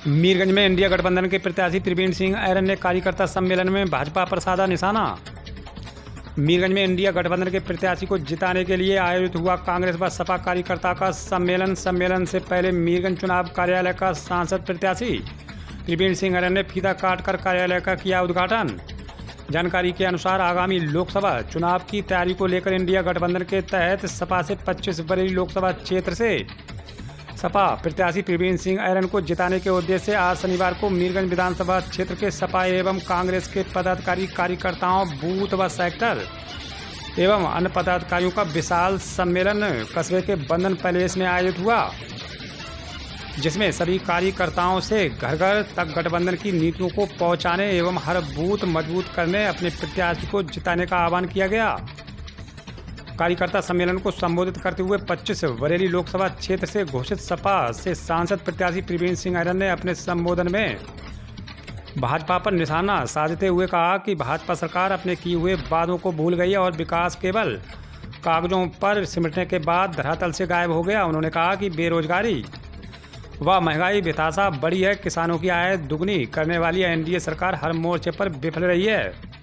मीरगंज में इंडिया गठबंधन के प्रत्याशी त्रिवेणी सिंह ऐरन ने कार्यकर्ता सम्मेलन में भाजपा पर साधा निशाना। मीरगंज में इंडिया गठबंधन के प्रत्याशी को जिताने के लिए आयोजित हुआ कांग्रेस व सपा कार्यकर्ता का सम्मेलन से पहले मीरगंज चुनाव कार्यालय का सांसद प्रत्याशी त्रिवेणी सिंह ऐरन ने फीता काटकर कार्यालय का किया उद्घाटन। जानकारी के अनुसार आगामी लोकसभा चुनाव की तैयारी को लेकर इंडिया गठबंधन के तहत सपा से 25 बरेली लोकसभा क्षेत्र से सपा प्रत्याशी त्रिवेणी सिंह ऐरन को जिताने के उद्देश्य से आज शनिवार को मीरगंज विधानसभा क्षेत्र के सपा एवं कांग्रेस के पदाधिकारी कार्यकर्ताओं, बूथ व सेक्टर एवं अन्य पदाधिकारियों का विशाल सम्मेलन कस्बे के बंधन पैलेस में आयोजित हुआ, जिसमें सभी कार्यकर्ताओं से घर घर तक गठबंधन की नीतियों को पहुंचाने एवं हर बूथ मजबूत करने अपने प्रत्याशी को जिताने का आह्वान किया गया। कार्यकर्ता सम्मेलन को संबोधित करते हुए 25 बरेली लोकसभा क्षेत्र से घोषित सपा से सांसद प्रत्याशी त्रिवेणी सिंह ऐरन ने अपने संबोधन में भाजपा पर निशाना साधते हुए कहा कि भाजपा सरकार अपने किए हुए वादों को भूल गई और विकास केवल कागजों पर सिमटने के बाद धरातल से गायब हो गया। उन्होंने कहा कि बेरोजगारी व महंगाई बेतहाशा बढ़ी है, किसानों की आय दुगनी करने वाली एनडीए सरकार हर मोर्चे पर विफल रही है।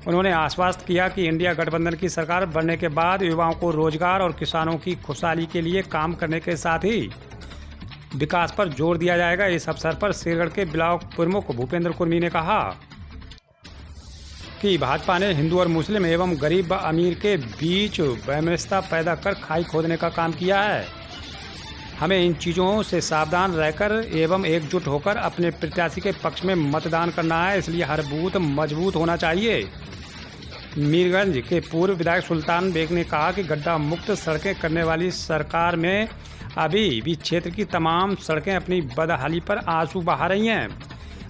उन्होंने आश्वस्त किया कि इंडिया गठबंधन की सरकार बनने के बाद युवाओं को रोजगार और किसानों की खुशहाली के लिए काम करने के साथ ही विकास पर जोर दिया जाएगा। इस अवसर पर शेरगढ़ के ब्लॉक प्रमुख भूपेंद्र कुर्मी ने कहा कि भाजपा ने हिंदू और मुस्लिम एवं गरीब व अमीर के बीच वैमनस्यता पैदा कर खाई खोदने का काम किया है। हमें इन चीज़ों से सावधान रहकर एवं एकजुट होकर अपने प्रत्याशी के पक्ष में मतदान करना है, इसलिए हर बूथ मजबूत होना चाहिए। मीरगंज के पूर्व विधायक सुल्तान बेग ने कहा कि गड्ढा मुक्त सड़कें करने वाली सरकार में अभी भी क्षेत्र की तमाम सड़कें अपनी बदहाली पर आंसू बहा रही हैं,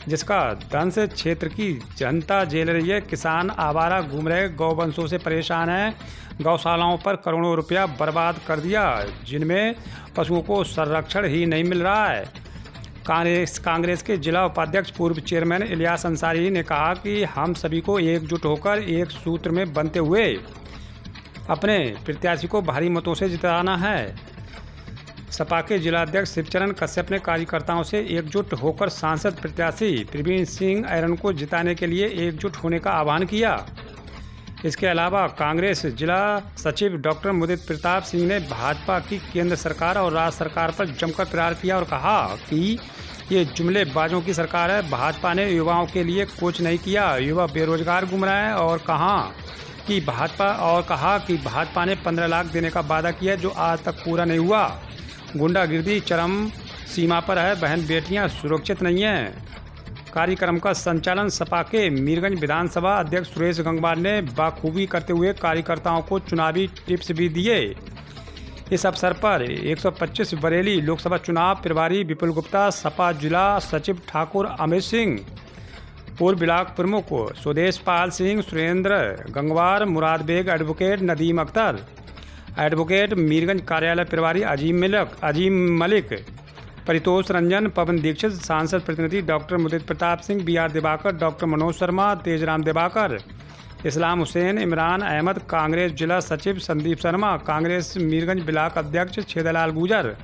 जिसका दंश क्षेत्र की जनता झेल रही है। किसान आवारा घूम रहे गौवंशों से परेशान हैं, गौशालाओं पर करोड़ों रुपया बर्बाद कर दिया, जिनमें पशुओं को संरक्षण ही नहीं मिल रहा है। कांग्रेस के जिला उपाध्यक्ष पूर्व चेयरमैन इलियास अंसारी ने कहा कि हम सभी को एकजुट होकर एक सूत्र में बनते हुए अपने प्रत्याशी को भारी मतों से जिताना है। सपा के जिलाध्यक्ष शिवचरण कश्यप ने कार्यकर्ताओं से एकजुट होकर सांसद प्रत्याशी त्रिवेणी सिंह ऐरन को जिताने के लिए एकजुट होने का आह्वान किया। इसके अलावा कांग्रेस जिला सचिव डॉक्टर मुदित प्रताप सिंह ने भाजपा की केंद्र सरकार और राज्य सरकार पर जमकर प्रहार किया और कहा कि ये जुमलेबाजों की सरकार है। भाजपा ने युवाओं के लिए कुछ नहीं किया, युवा बेरोजगार घूम रहे हैं और कहा कि भाजपा ने 15 लाख देने का वादा किया जो आज तक पूरा नहीं हुआ। गुंडागिर्दी चरम सीमा पर है, बहन बेटियां सुरक्षित नहीं हैं। कार्यक्रम का संचालन सपा के मीरगंज विधानसभा अध्यक्ष सुरेश गंगवार ने बाखूबी करते हुए कार्यकर्ताओं को चुनावी टिप्स भी दिए। इस अवसर पर 125 बरेली लोकसभा चुनाव प्रभारी विपुल गुप्ता, सपा जिला सचिव ठाकुर अमित सिंह, पूर्व ब्लॉक प्रमुख स्वदेश पाल सिंह, सुरेंद्र गंगवार, मुराद बेग, एडवोकेट नदीम अख्तर, एडवोकेट मीरगंज कार्यालय प्रभारी अजीम मलिक, परितोष रंजन, पवन दीक्षित, सांसद प्रतिनिधि डॉक्टर मुदित प्रताप सिंह, BR दिवाकर, डॉक्टर मनोज शर्मा, तेजराम दिवाकर, इस्लाम हुसैन, इमरान अहमद, कांग्रेस जिला सचिव संदीप शर्मा, कांग्रेस मीरगंज ब्लॉक अध्यक्ष छेदलाल गुजर,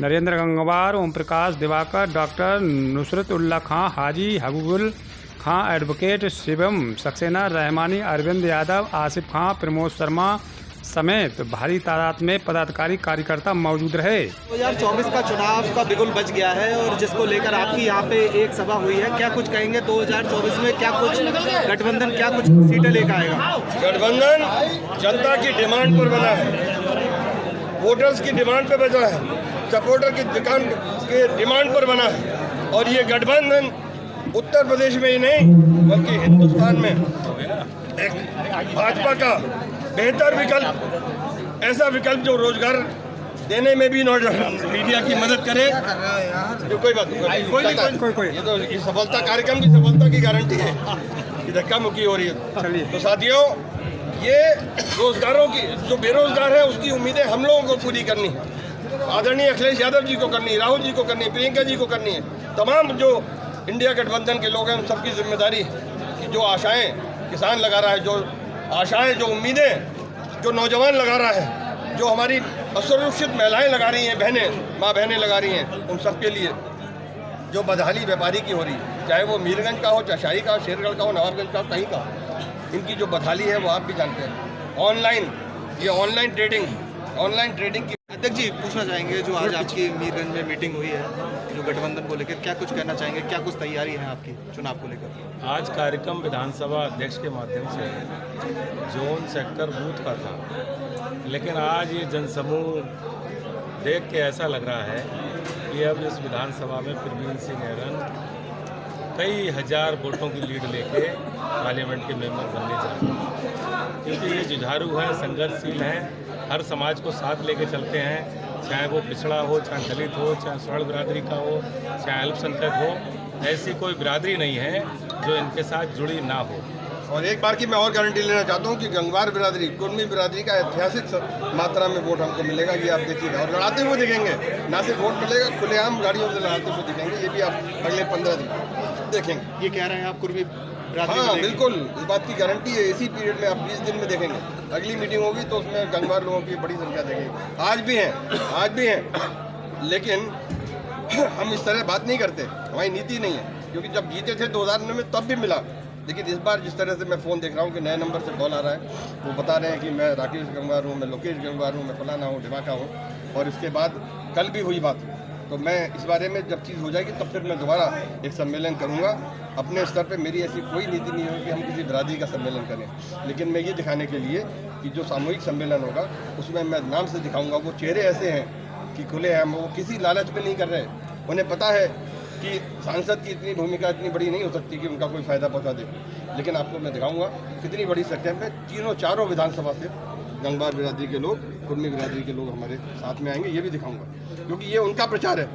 नरेंद्र गंगवार, ओम प्रकाश दिवाकर, डॉक्टर नुसरत उल्ला खां, हाजी हबीबुल खां, एडवोकेट शिवम सक्सेना, रहमानी, अरविंद यादव, आसिफ खां, प्रमोद शर्मा समेत भारी तादाद में पदाधिकारी कार्यकर्ता मौजूद रहे। 2024 का चुनाव का बिगुल बज गया है और जिसको लेकर आपकी यहाँ पे एक सभा हुई है, क्या कुछ कहेंगे 2024 में? क्या कुछ गठबंधन क्या कुछ सीटें लेकर आएगा? गठबंधन जनता की डिमांड पर बना है, वोटर्स की डिमांड पर बना है, सपोर्टर की डिमांड पर बना है और ये गठबंधन उत्तर प्रदेश में ही नहीं बल्कि हिंदुस्तान में एक भाजपा का बेहतर विकल्प, ऐसा विकल्प जो रोजगार देने में भी मीडिया की मदद करे। जो कोई बात नहीं, ये तो ये सफलता कार्यक्रम की सफलता की गारंटी है कि धक्का मुक्की हो रही है। तो साथियों, ये रोजगारों की जो बेरोजगार है उसकी उम्मीदें हम लोगों को पूरी करनी है। आदरणीय अखिलेश यादव जी को करनी है, राहुल जी को करनी है, प्रियंका जी को करनी है, तमाम जो इंडिया गठबंधन के लोग हैं उन सबकी जिम्मेदारी कि जो आशाएं किसान लगा रहा है, जो आशाएं, जो उम्मीदें जो नौजवान लगा रहा है, जो हमारी असुरक्षित महिलाएं लगा रही हैं, माँ बहनें लगा रही हैं, उन सब के लिए जो बदहाली व्यापारी की हो रही है, चाहे वो मीरगंज का हो, चाहे शाही का हो, शेरगढ़ का हो, नवाबगंज का हो, कहीं का हो, इनकी जो बदहाली है वो आप भी जानते हैं। ऑनलाइन ट्रेडिंग की। अध्यक्ष जी, पूछना चाहेंगे जो आज आपकी मीरगंज में मीटिंग हुई है जो गठबंधन को लेकर, क्या कुछ कहना चाहेंगे, क्या कुछ तैयारी है आपकी चुनाव को लेकर? आज कार्यक्रम विधानसभा अध्यक्ष के माध्यम से जोन सेक्टर बूथ का था, लेकिन आज ये जनसमूह देख के ऐसा लग रहा है कि अब इस विधानसभा में प्रवीण सिंह ऐरन कई हजार वोटों की लीड लेके पार्लियामेंट के मेंबर बनने जा रहे हैं, क्योंकि ये जुझारू हैं, संघर्षशील हैं, हर समाज को साथ लेके चलते हैं, चाहे वो पिछड़ा हो, चाहे दलित हो, चाहे स्वर्ण बिरादरी का हो, चाहे अल्पसंख्यक हो, ऐसी कोई बिरादरी नहीं है जो इनके साथ जुड़ी ना हो। और एक बार की मैं और गारंटी लेना चाहता हूँ कि गंगवार बिरादरी, कुर्मी बिरादरी का ऐतिहासिक मात्रा में वोट हमको मिलेगा, ये आप देखिएगा। और लड़ाते हुए दिखेंगे, ना सिर्फ वोट मिलेगा, खुलेआम गाड़ियों से लड़ाते हुए दिखेंगे, ये भी आप अगले 15 दिन देखेंगे। ये कह रहे हैं आप कुर्मी बिरादरी? हाँ बिल्कुल, इस बात की गारंटी है। इसी पीरियड में आप 20 दिन में देखेंगे, अगली मीटिंग होगी तो उसमें गंगवार लोगों की बड़ी संख्या देखेंगे। आज भी हैं, लेकिन हम इस तरह बात नहीं करते, हमारी नीति नहीं है, क्योंकि जब जीते थे 2009 में तब भी मिला, लेकिन इस बार जिस तरह से मैं फ़ोन देख रहा हूँ कि नए नंबर से कॉल आ रहा है, वो बता रहे हैं कि मैं राकेश गंगवार हूँ, मैं लोकेश गंगवार हूँ, मैं फलाना हूँ, ढिमाका हूँ। और इसके बाद कल भी हुई बात, तो मैं इस बारे में जब चीज़ हो जाएगी तब फिर मैं दोबारा एक सम्मेलन करूँगा। अपने स्तर पे मेरी ऐसी कोई नीति नहीं होगी कि हम किसी बिरादरी का सम्मेलन करें, लेकिन मैं ये दिखाने के लिए कि जो सामूहिक सम्मेलन होगा उसमें मैं नाम से दिखाऊँगा वो चेहरे ऐसे हैं कि खुले हैं, वो किसी लालच में नहीं कर रहे। उन्हें पता है कि सांसद की इतनी भूमिका इतनी बड़ी नहीं हो सकती कि उनका कोई फ़ायदा पहुंचा दे, लेकिन आपको मैं दिखाऊंगा कितनी बड़ी संख्या में चारों विधानसभा से गंगवार बिरादरी के लोग, कुर्मी बिरादरी के लोग हमारे साथ में आएंगे। ये भी दिखाऊंगा, क्योंकि ये उनका प्रचार है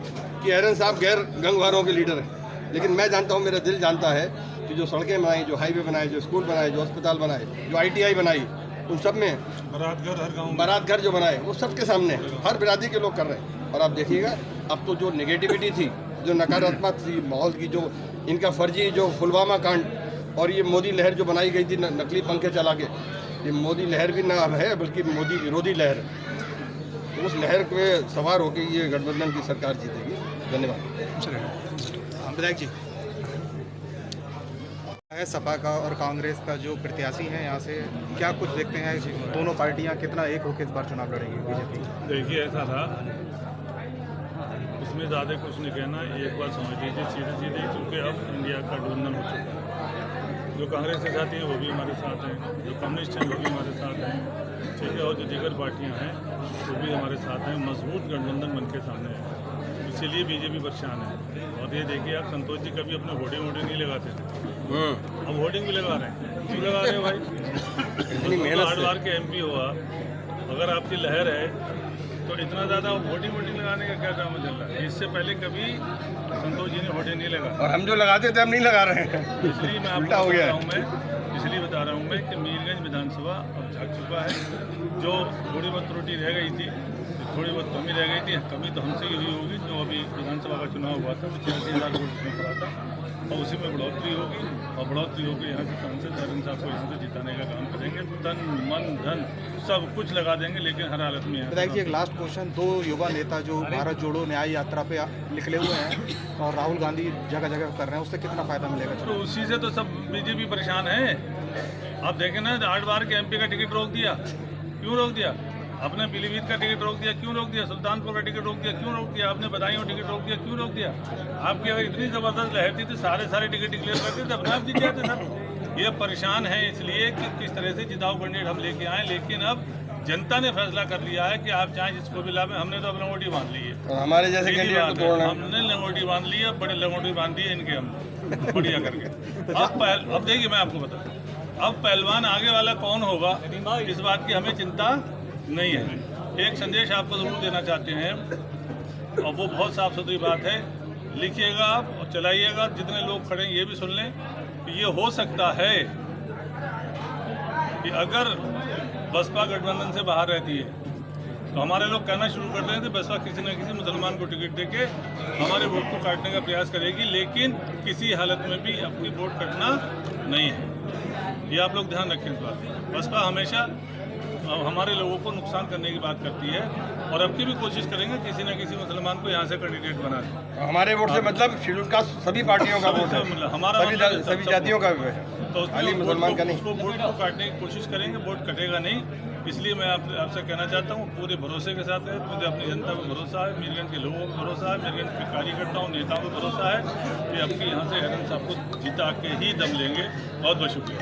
कि ऐरन साहब गैर गंगवारों के लीडर हैं, लेकिन मैं जानता हूँ, मेरा दिल जानता है कि जो सड़कें बनाई, जो हाईवे बनाए, जो स्कूल बनाए, जो अस्पताल बनाए, जो ITI बनाई, उन सब में बारात घर जो बनाए, वो सबके सामने हर बिरादरी के लोग कर रहे हैं। और आप देखिएगा, अब तो जो नेगेटिविटी थी, जो नकारात्मक थी माहौल की, जो इनका फर्जी जो पुलवामा कांड और ये मोदी लहर जो बनाई गई थी नकली पंखे चला के, ये मोदी लहर भी ना है बल्कि मोदी विरोधी लहर है। उस लहर पे सवार होकर ये गठबंधन की सरकार जीतेगी। धन्यवाद। विधायक जी, है सपा का और कांग्रेस का जो प्रत्याशी हैं यहाँ से, क्या कुछ देखते हैं, दोनों पार्टियाँ कितना एक होकर इस बार चुनाव लड़ेंगी? बीजेपी देखिए, ऐसा था, इसमें ज़्यादा कुछ नहीं कहना, एक बार समझ लीजिए सीधे क्योंकि अब इंडिया का गठबंधन हो चुका है। जो कांग्रेस के साथी हैं वो भी हमारे साथ हैं, जो कम्युनिस्ट हैं वो भी हमारे साथ हैं, ठीक है, और जो दीगर पार्टियां हैं वो भी हमारे साथ हैं। मजबूत गठबंधन बन के सामने है, इसीलिए बीजेपी परेशान है। और ये देखिए, आप संतोष जी कभी अपने होर्डिंग नहीं लगाते थे, अब होर्डिंग भी लगा रहे हैं। क्यों लगा रहे हो भाई? हर बार के MP हुआ, अगर आपकी लहर है तो इतना ज़्यादा होर्डिंग लगाने का क्या ड्रामा चल रहा है? इससे पहले कभी संतोष जी ने होर्डिंग नहीं लगा, और हम जो लगाते थे हम नहीं लगा रहे हैं। इसलिए मैं आपको बता रहा हूँ मैं कि मीरगंज विधानसभा अब जाग चुका है। जो थोड़ी बहुत त्रुटि रह गई थी, थोड़ी बहुत कमी रह गई थी, कमी तो हमसे ही हुई होगी। जो अभी विधानसभा का चुनाव हुआ था, 85,000 वोट में पड़ा था, और उसी में बढ़ोतरी होगी, और बढ़ोतरी होकर यहाँ से सांसद ऐरन साहब को यहाँ से जिताने का काम करेंगे। तन मन धन सब कुछ लगा देंगे, लेकिन हर हालत में। विधायक जी, एक लास्ट क्वेश्चन, दो युवा नेता जो भारत जोड़ो न्याय यात्रा पे निकले हुए हैं और राहुल गांधी जगह जगह कर रहे हैं, उससे कितना फायदा मिलेगा? तो उसी से तो सब बीजेपी परेशान है। आप देखें ना, 8 बार के MP का टिकट रोक दिया, क्यों रोक दिया? आपने पीलीभीत का टिकट रोक दिया, क्यों रोक दिया? सुल्तानपुर का टिकट रोक दिया, क्यों रोक दिया? आपने बदायूं टिकट रोक दिया, क्यों रोक दिया? आपकी अगर इतनी ज़बरदस्त लहर थी तो सारे टिकट डिक्लेयर करते थे, अपने आप जीत जाते सर। ये परेशान है इसलिए कि किस तरह से जिताऊ कैंडिडेट हम लेके आए, लेकिन अब जनता ने फैसला कर लिया है कि आप चाहें जिसको भी लाभे। हमने तो अब लंगोटी बांध ली है, और हमारे जैसे कैंडिडेट को हमने लंगोटी बांध ली है, बड़े लंगोटी बांध दी है इनके, हम बढ़िया करके। अब देखिए, मैं आपको बताऊँ, अब पहलवान आगे वाला कौन होगा इस बात की हमें चिंता नहीं है। एक संदेश आपको ज़रूर देना चाहते हैं, और वो बहुत साफ सुथरी बात है, लिखिएगा आप और चलाइएगा। जितने लोग खड़े हैं ये भी सुन लें कि ये हो सकता है कि अगर बसपा गठबंधन से बाहर रहती है तो हमारे लोग कहना शुरू कर दें कि बसपा किसी न किसी मुसलमान को टिकट देके हमारे वोट को काटने का प्रयास करेगी, लेकिन किसी हालत में भी अपनी वोट कटना नहीं है। ये आप लोग ध्यान रखें इस बात। बसपा हमेशा हमारे लोगों को नुकसान करने की बात करती है। और अब की भी कोशिश करेंगे किसी न किसी मुसलमान को यहाँ से कैंडिडेट बना दें। हमारे वोट से मतलब शेड्यूल कास्ट सभी पार्टियों का वोट है, मतलब हमारा मतलब सभी जातियों का है, तो खाली मुसलमान का नहीं। उसको वोट को काटने की कोशिश करेंगे, वोट कटेगा नहीं। इसलिए मैं आपसे कहना चाहता हूँ पूरे भरोसे के साथ है, मुझे अपनी जनता पर भरोसा है, मीरगंज के लोगों पर भरोसा है, मीरगंज के कार्यकर्ताओं नेताओं पर भरोसा है कि अब की यहाँ से हेरन साहब को जिता के ही दम लेंगे। बहुत बहुत शुक्रिया।